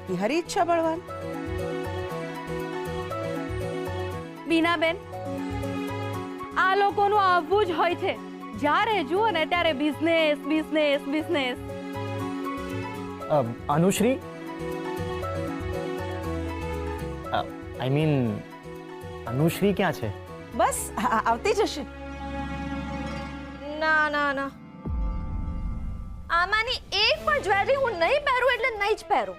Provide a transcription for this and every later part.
તિહારી ઈચ્છા બળવાન. બીનાબેન, આ લોકોનું આવું જ હોય છે. જ્યારે જુઓ ને ત્યારે business business business. Anushree, I mean Anushree ક્યાં છે? બસ આવતી જશે. ના ના ના, આમાંની એક પણ જ્વેલરી હું નહીં પહેરું એટલે નહીં જ પહેરું.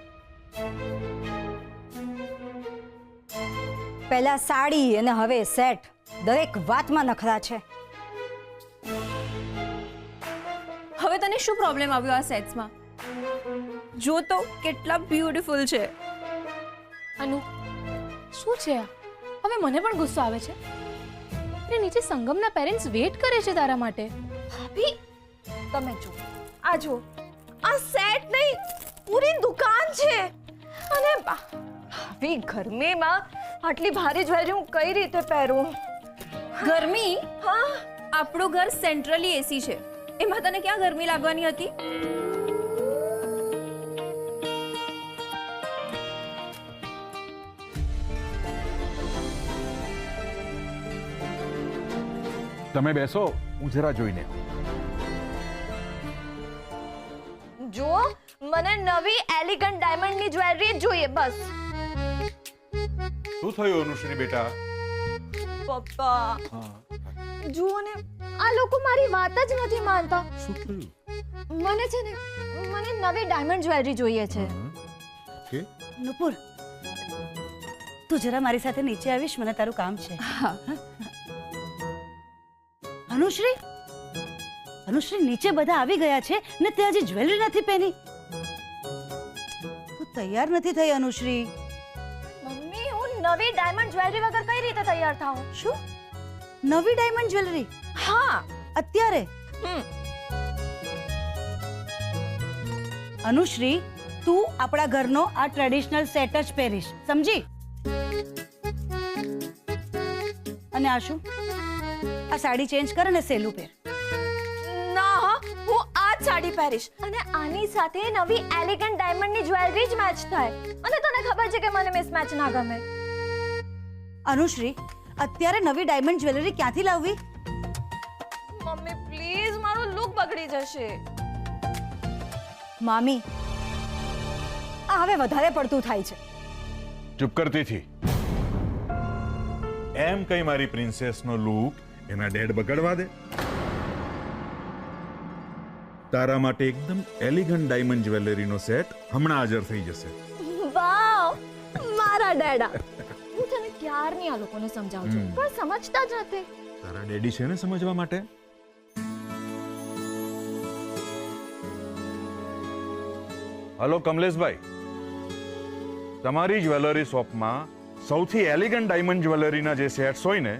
પહેલા સાડી અને હવે સેટ, દરેક વાતમાં નખરા છે. હવે તને શું પ્રોબ્લેમ આવ્યો આ સેટ્સમાં? જો તો કેટલા બ્યુટીફુલ છે. અનુ, શું છે આ? હવે મને પણ ગુસ્સો આવે છે. ને નીચે સંગમના પેરેન્ટ્સ વેઇટ કરે છે તારા માટે. ભાભી, તમે જો, આ જો, આ સેટ નહીં, પૂરી દુકાન છે. અને ભાભી, ગરમીમાં આટલી ભારી જ્વેલરી હું કઈ રીતે પહેરું? ગરમી? હા, આપણું ઘર સેન્ટ્રલી એસી છે, એમાં તને ક્યાં ગરમી લાગવાની હતી? તમે બેસો, હું જરા જોઈને. જો, મને નવી એલિગન્ટ ડાયમંડની જ્વેલરી જોઈએ બસ. શું થયું અનુશ્રી બેટા? પપ્પા, જુઓ ને, આ લોકો મારી વાત જ નથી માનતા. શું થયું? મને છે ને, મને નવી ડાયમંડ જ્વેલરી જોઈએ છે. કે નુપુર, તું જરા મારી સાથે નીચે આવીશ, મને તારું કામ છે. અનુશ્રી, અનુશ્રી, નીચે બધા આવી ગયા છે ને તે હજી જ્વેલરી નથી પહેરી. તું તૈયાર નથી થઈ અનુશ્રી. મમ્મી, હું નવી ડાયમંડ જ્વેલરી વગર કઈ રીતે તૈયાર થાઉં? શું? નવી ડાયમંડ જ્વેલરી? હા. અત્યારે? અનુશ્રી, તું આપણા ઘરનો આ ટ્રેડિશનલ સેટ જ પહેરીશ, સમજી? અને આ શું? આ સાડી ચેન્જ કર અને સેલું પહેર. ના, હું આ જ સાડી પહેરીશ અને આની સાથે નવી એલિગન્ટ ડાયમંડની જ્વેલરી જ મેચ થાય. અને તને ખબર છે કે મને મિસમેચ ના ગમે. અનુશ્રી, અત્યારે નવી ડાયમંડ જ્વેલરી ક્યાંથી લાવવી? મમ્મી, પ્લીઝ, મારો લુક બગડી જશે. મામી, આ હવે વધારે પડતું થાય છે. ચૂપ કરતી થી. એમ કઈ મારી પ્રિન્સેસનો લુક એના ડેડ બગાડવા દે? તારા માટે એકદમ એલિગન્ટ ડાયમંડ જ્વેલરીનો સેટ હમણાં હાજર થઈ જશે. વાવ, મારા ડેડા. હું તને ક્યારની આ લોકોને સમજાવું છું, પણ સમજતા જ નથી. તારા ડેડી છે ને સમજવા માટે. હલો કમલેશભાઈ, તમારી જ્વેલરી શોપમાં સૌથી એલિગન્ટ ડાયમંડ જ્વેલરીના જે સેટ્સ હોય ને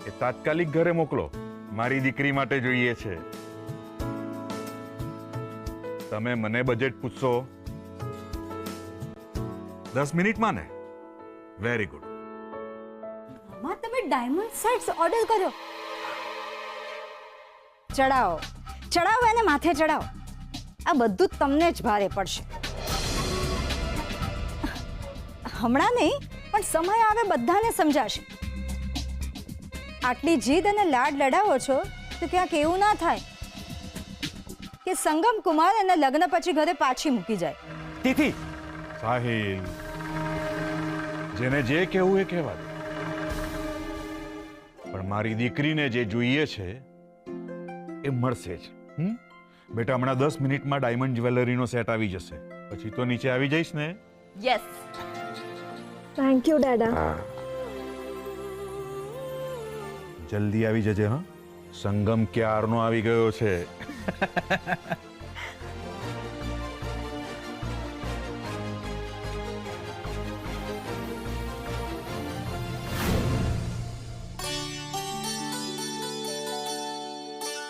એ તાત્કાલિક ઘરે મોકલો. મારી દીકરી માટે જોઈએ છે. તમે મને બજેટ પૂછશો? 10 મિનિટમાં ને? Very good. માં, તમે ડાયમંડ સેટ્સ ઓર્ડર કર્યો? ચડાવો, ચડાવો એને માથે ચડાવો. આ બધું તમને જ ભારે પડશે. હમણાં નહીં, પણ સમય આવે બધાને સમજાશે. આટલી જીદ અને લાડ લડાવો છો તો ક્યાંક એવું ના થાય કે સંગમ કુમાર એને લગ્ન પછી ઘરે પાછી મૂકી જાય. તિથિ, સાહિલ, જેને જે કહેવું એ કહેવા દે. પણ મારી દીકરીને જે જોઈએ છે એ મળશે જ. બેટા, હમણાં 10 મિનિટમાં ડાયમંડ જ્વેલરીનો સેટ આવી જશે. પછી તો નીચે આવી જઈશ ને? યસ. થેન્ક યુ ડેડા. જલ્દી આવી જજે. હા, સંગમ ક્યારનો આવી ગયો છે.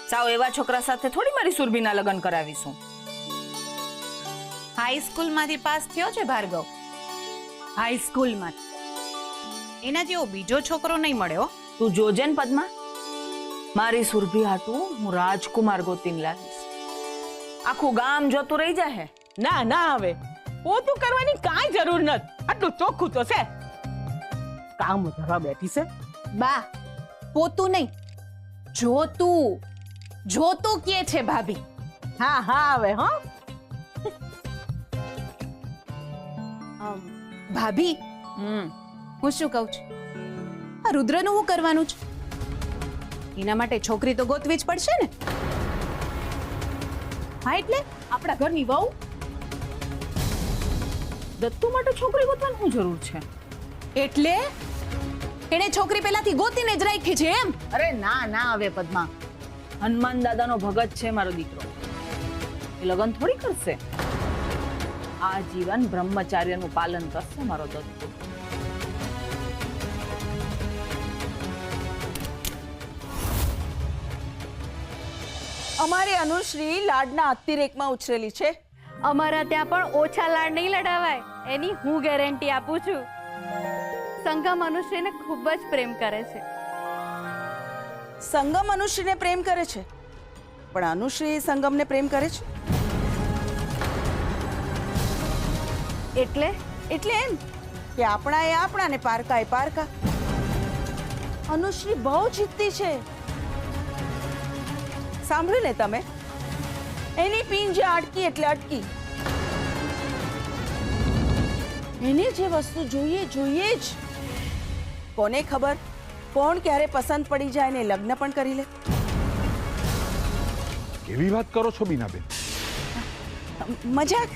સાવ એવા છોકરા સાથે થોડી મારી સુરભીના લગ્ન કરાવીશું. હાઈસ્કૂલમાંથી પાસ થયો છે ભાર્ગવ. હાઈસ્કૂલમાં એના જેવો બીજો છોકરો નહીં મળ્યો. તું જોજે ને પદ્મા, મારી સુરભી હાટું હું રાજકુમાર ગોતીને લાવીશ. આખું ગામ જોતું રહી જાય. ના ના, હવે પોતું કરવાની કાંઈ જરૂર નથી, આટલું ચોખ્ખું તો છે. કામ ધરવા બેઠી છે. બા પોતું નહીં, જોતું જોતું કે છે ભાભી. હા હા હવે હો. ભાભી હું શું કહું છું, આ રુદ્રનું શું કરવાનું છે? એના માટે છોકરી તો ગોતવી જ પડશે ને. હા એટલે આપણા ઘરની વહુ દત્તુ માટે છોકરી ગોતવાની શું જરૂર છે? એટલે એને છોકરી પહેલાથી ગોતીને જ રાખી છે એમ? અરે ના ના હવે પદ્મા, હનુમાન દાદાનો ભગત છે મારો દીકરો, એ લગ્ન થોડી કરશે. આ જીવન બ્રહ્મચાર્યનું પાલન કરશે મારો દત્તુ. અમારી અનુશ્રી લાડના અતિરેકમાં ઉછરેલી છે. અમારા ત્યાં પણ ઓછા લાડ નહીં લડાવાય, એની હું ગેરંટી આપું છું. સંગમ અનુશ્રીને ખૂબ જ પ્રેમ કરે છે. સંગમ અનુશ્રીને પ્રેમ કરે છે, પણ અનુશ્રી સંગમને પ્રેમ કરે છે. એટલે એટલે એમ કે આપણા એ આપણા ને પારકા એ પારકા. અનુશ્રી બહુ જીતતી છે. સાંભળ્યું ને તમે? એની પીંજ અટકી એટલે અટકી. એને જે વસ્તુ જોઈએ જોઈએ જ. કોને ખબર કોણ ક્યારે પસંદ પડી જાય ને લગ્ન પણ કરી લે. કેવી વાત કરો છો બીનાબેન? મજાક.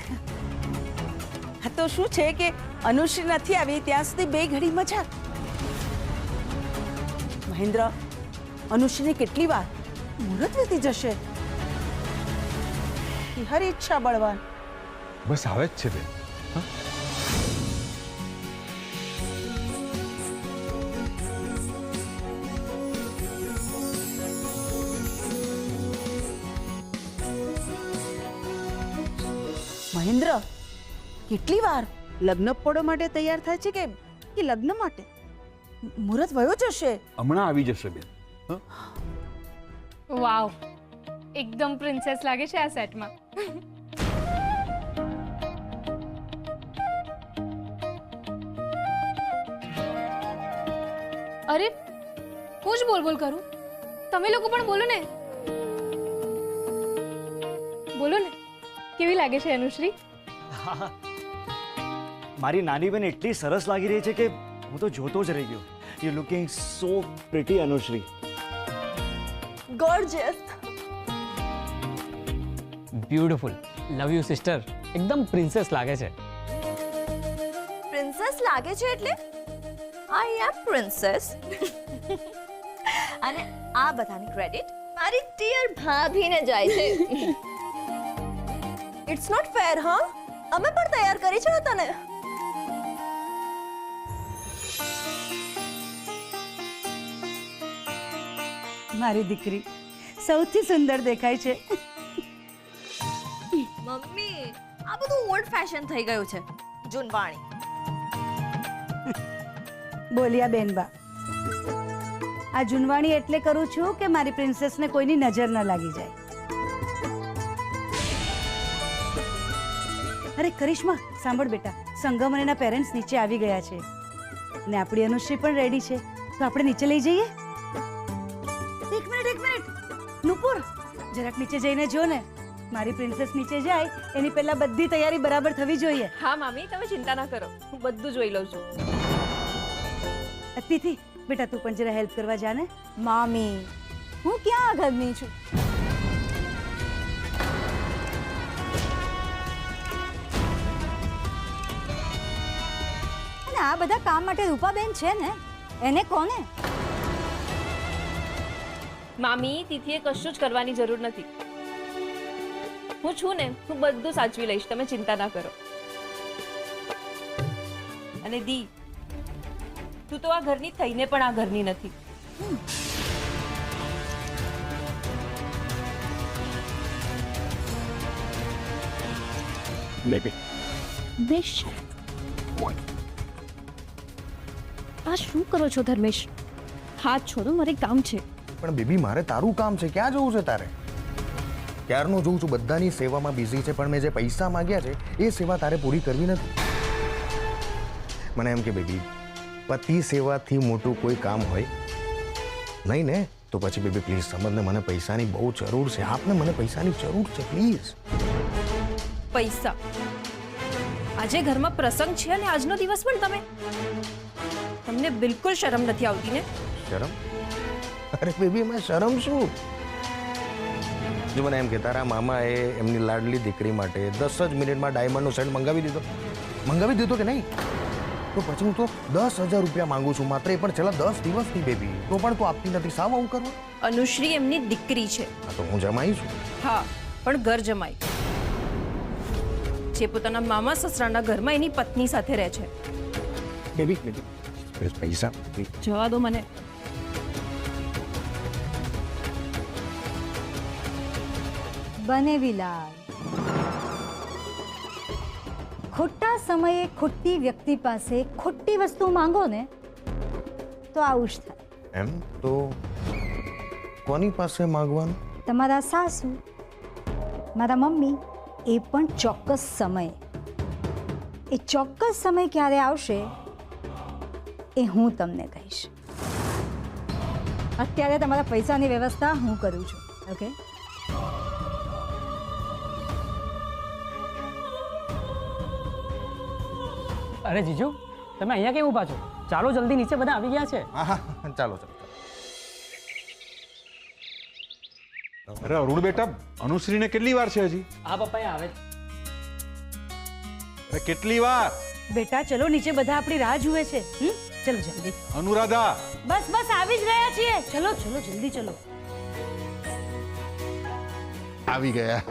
હા તો શું છે કે અનુશ્રી નથી આવી ત્યાં સુધી બે ઘડી મજાક. મહેન્દ્ર, અનુશ્રીને કેટલી વાર મુહૂર્ત વીતી જશે. હર ઈચ્છા બળવાન. બસ આવે જ છે બેન. મહેન્દ્ર, કેટલી વાર લગ્ન પડો માટે તૈયાર થાય છે કે લગ્ન માટે? મુહૂર્ત વયો જશે. હમણાં આવી જશે બેન. વાવ, એકદમ પ્રિન્સેસ લાગે છે આ સેટમાં. અરે હું જ બોલ કરું, તમે લોકો પણ બોલો ને. બોલો ને, કેવી લાગે છે અનુશ્રી? મારી નાની બેન એટલી સરસ લાગી રહી છે કે હું તો જોતો જ રહી ગયો. You looking so pretty Anushree. Gorgeous. Beautiful. Love you sister. એકદમ પ્રિન્સેસ લાગે છે. પ્રિન્સેસ લાગે છે એટલે આઈ એમ પ્રિન્સેસ. અને આ બધાની ક્રેડિટ મારી ડિયર ભાભીને જાય છે. It's not fair. હા, અમે પણ તૈયાર કરી છે તને. મારી દીકરી સૌથી સુંદર દેખાય છે. મમ્મી, આ બધું ઓલ્ડ ફેશન થઈ ગયું છે. જૂનવાણી. બોલ્યા બેનબા. આ જૂનવાણી એટલે કરું છું કે મારી પ્રિન્સેસને કોઈની નજર ન લાગી જાય. અરે કરિશ્મા, સાંભળ બેટા, સંગમ અને એના પેરેન્ટ્સ નીચે આવી ગયા છે ને આપણી અનુશ્રી પણ રેડી છે, તો આપણે નીચે લઈ જઈએ. એક મિનિટ નુપુર, જરાક નીચે જઈને જો ને. મારી પ્રિન્સેસ નીચે જાય એની પહેલા બધી તૈયારી બરાબર થવી જોઈએ. હા મામી, તમે ચિંતા ના કરો, હું બધું જોઈ લઉં છું. અતિથિ બેટા, તું પણ જરા હેલ્પ કરવા જા ને. મામી, હું ક્યાં ઘરની છું? અને આ બધા કામ માટે રૂપાબેન છે ને, એને કોને? મામી, તિથિએ કશું જ કરવાની જરૂર નથી. હું છું ને, હું બધું સાચવી લઈશ, તમે ચિંતા ના કરો. અને દી, તું તો આ ઘરની થઈને પણ આ ઘરની નથી. આ શું કરો છો ધર્મેશ? હાથ છોડો, મારે કામ છે. પણ બેબી, મારે તારું કામ છે, ક્યાં જવું છે તારે? ક્યારનો જોઉં છું બધાની સેવામાં બિઝી છે, પણ મેં જે પૈસા માંગ્યા છે એ સેવા તારે પૂરી કરવી નથી. મને એમ કે બેબી, પતિ સેવાથી મોટું કોઈ કામ હોય નહીં ને? તો પછી બેબી પ્લીઝ સમજને, મને પૈસાની બહુ જરૂર છે. આપને મને પૈસાની જરૂર છે પ્લીઝ. પૈસા? આજે ઘરમાં પ્રસંગ છે અને આજનો દિવસ પણ તમને બિલકુલ શરમ નથી આવતી ને? શરમ? અરે બેબી, એમાં શરમ શું? જો મને એમ કે તારા મામાએ એમની લાડલી દીકરી માટે 10 જ મિનિટમાં ડાયમંડનો સેટ મંગાવી દીધો કે નહીં? તો પછી હું તો 10,000 રૂપિયા માંગુ છું માત્ર, એ પણ છેલ્લા 10 દિવસની બેબી. તો પણ તું આપતી નથી, સાવ આવું કરવા? અનુશ્રી એમની દીકરી છે. હા, તો હું જમાઈ છું. હા, પણ ઘર જમાઈ, જે પોતાના મામા સસરાના ઘરમાં એની પત્ની સાથે રહે છે. બેબી પૈસા જવા દો મને. બનેવીલાલ, ખોટા સમયે ખોટી વ્યક્તિ પાસે ખોટી વસ્તુ માંગો ને તો આવું જ થાય. એમ તો કોની પાસે માંગવાનું? તમારા સાસુ, મારા મમ્મી, એ પણ ચોક્કસ સમયે. એ ચોક્કસ સમય ક્યારે આવશે એ હું તમને કહીશ. અત્યારે તમારા પૈસાની વ્યવસ્થા હું કરું છું. ઓકે? અરે જીજુ, તમે અહીંયા કેમ ઊભા છો? ચાલો જલ્દી, નીચે બધા આવી ગયા છે. હા હા, ચાલો. અરે અરુણ બેટા, અનુશ્રીને કેટલી વાર છે હજી? આ પપ્પા આવે છે. અરે કેટલી વાર? બેટા ચલો નીચે, બધા આપણી રાહ જુએ છે. ચલો જલ્દી. અનુરાધા, બસ બસ આવી જ રહ્યા છીએ. ચલો ચલો જલ્દી ચલો. આવી ગયા.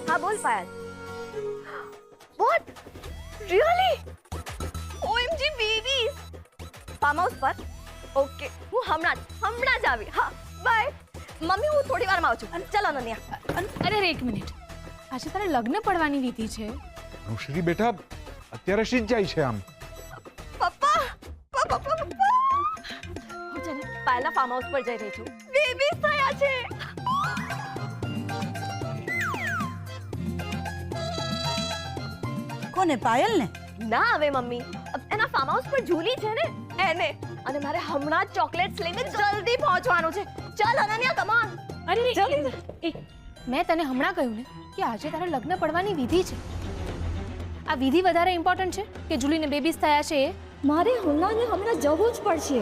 હા બોલ Payal. What? Really? OMG babies. Farm house પર? ઓકે, હું હમણાં જ આવી. હા, બાય. મમ્મી, હું થોડી વારમાં આવું છું. ચલો નન્યા. અરે એક મિનિટ, આજે તારે લગ્ન પડવાની વિધિ છે. અનુશ્રી બેટા અત્યારે શી જ જાય છે આમ? પપ્પા. હું છે ને પાયલના ફાર્મ હાઉસ પર જઈ રહી છું. બેબીઝ થયા છે. કોને? પાયલ ને? ના હવે મમ્મી, એના ફાર્મ હાઉસ પર જુલી છે ને એને. અને મારે હમણાં જ ચોકલેટ્સ લઈને જલ્દી પહોંચવાનું છે. ચાલ અનન્યા, કમ ઓન. અરે જલ્દી. મેં તને હમણાં કહ્યું ને કે આજે તારે લગ્ન પડવાની વિધિ છે. આ વિધિ વધારે ઇમ્પોર્ટન્ટ છે કે જુલીને બેબીઝ થયા છે એ? મારે હમણાં જવું જ પડશે.